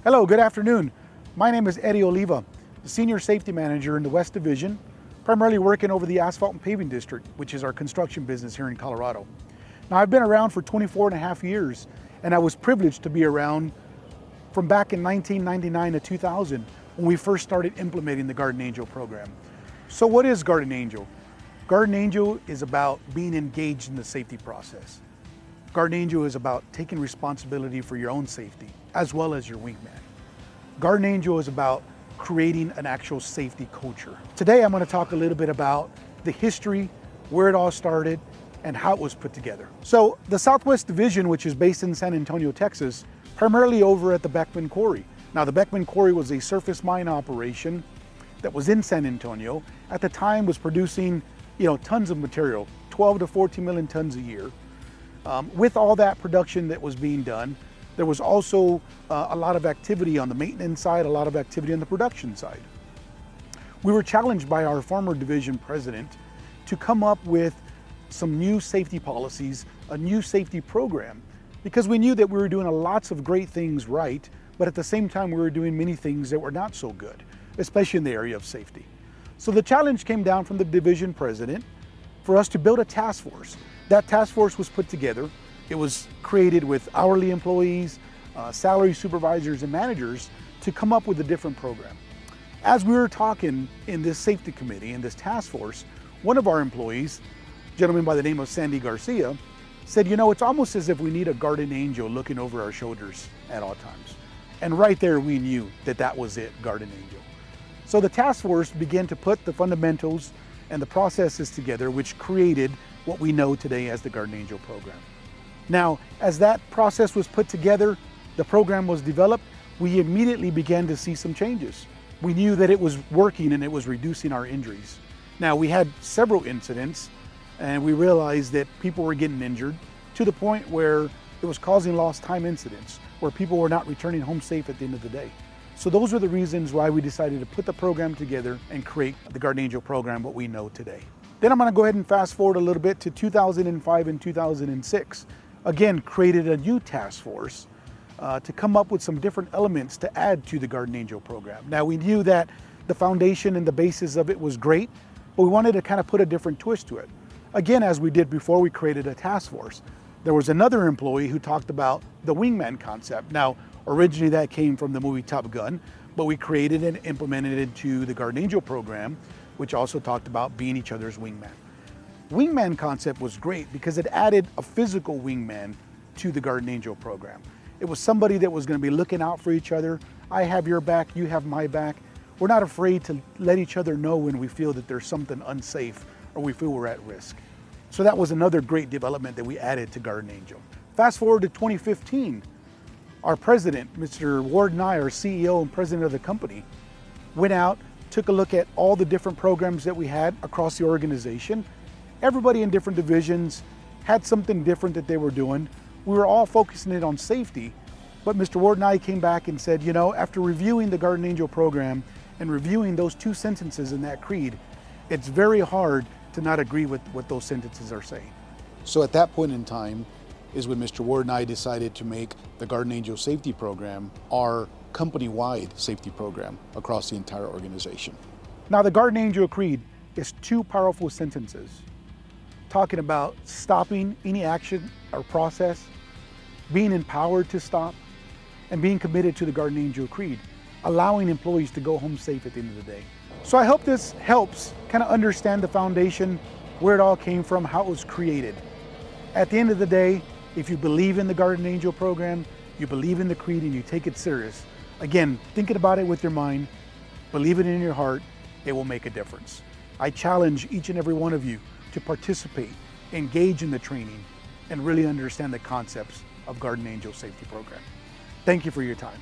Hello, good afternoon. My name is Eddie Oliva, the Senior Safety Manager in the West Division, primarily working over the Asphalt and Paving District, which is our construction business here in Colorado. Now, I've been around for 24 and a half years, and I was privileged to be around from back in 1999 to 2000 when we first started implementing the Guardian Angel program. So what is Guardian Angel? Guardian Angel is about being engaged in the safety process. Guardian Angel is about taking responsibility for your own safety, as well as your wingman. Guardian Angel is about creating an actual safety culture. Today, I'm going to talk a little bit about the history, where it all started, and how it was put together. So the Southwest Division, which is based in San Antonio, Texas, primarily over at the Beckman Quarry. Now, the Beckman Quarry was a surface mine operation that was in San Antonio. At the time, was producing, tons of material, 12 to 14 million tons a year. With all that production that was being done, there was also a lot of activity on the maintenance side, a lot of activity on the production side. We were challenged by our former division president to come up with some new safety policies, a new safety program, because we knew that we were doing lots of great things right, but at the same time we were doing many things that were not so good, especially in the area of safety. So the challenge came down from the division president for us to build a task force. That task force was put together. It was created with hourly employees, salary supervisors, and managers to come up with a different program. As we were talking in this safety committee, in this task force, one of our employees, a gentleman by the name of Sandy Garcia, said, it's almost as if we need a guardian angel looking over our shoulders at all times. And right there, we knew that that was it, guardian angel. So the task force began to put the fundamentals and the processes together, which created what we know today as the Guardian Angel program. Now, as that process was put together, the program was developed, we immediately began to see some changes. We knew that it was working and it was reducing our injuries. Now, we had several incidents and we realized that people were getting injured to the point where it was causing lost time incidents, where people were not returning home safe at the end of the day. So those are the reasons why we decided to put the program together and create the Guardian Angel program, what we know today. Then I'm going to go ahead and fast forward a little bit to 2005 and 2006. Again, created a new task force to come up with some different elements to add to the Guardian Angel program. Now, we knew that the foundation and the basis of it was great, but we wanted to kind of put a different twist to it. Again, as we did before, we created a task force. There was another employee who talked about the wingman concept. Now, originally that came from the movie Top Gun, but we created and implemented it into the Guardian Angel program, which also talked about being each other's wingman. Wingman concept was great because it added a physical wingman to the Guardian Angel program. It was somebody that was going to be looking out for each other. I have your back, you have my back. We're not afraid to let each other know when we feel that there's something unsafe or we feel we're at risk. So that was another great development that we added to Guardian Angel. Fast forward to 2015, our president, Mr. Ward Nye, our CEO and president of the company, went out, took a look at all the different programs that we had across the organization. Everybody in different divisions had something different that they were doing. We were all focusing it on safety, but Mr. Ward Nye came back and said, after reviewing the Guardian Angel program and reviewing those two sentences in that creed, it's very hard to not agree with what those sentences are saying. So at that point in time is when Mr. Ward and I decided to make the Guardian Angel Safety Program our company-wide safety program across the entire organization. Now, the Guardian Angel Creed is two powerful sentences talking about stopping any action or process, being empowered to stop, and being committed to the Guardian Angel Creed, allowing employees to go home safe at the end of the day. So I hope this helps kind of understand the foundation, where it all came from, how it was created. At the end of the day, if you believe in the Guardian Angel program, you believe in the creed and you take it serious, again, thinking about it with your mind, believe it in your heart, it will make a difference. I challenge each and every one of you to participate, engage in the training, and really understand the concepts of Guardian Angel Safety Program. Thank you for your time.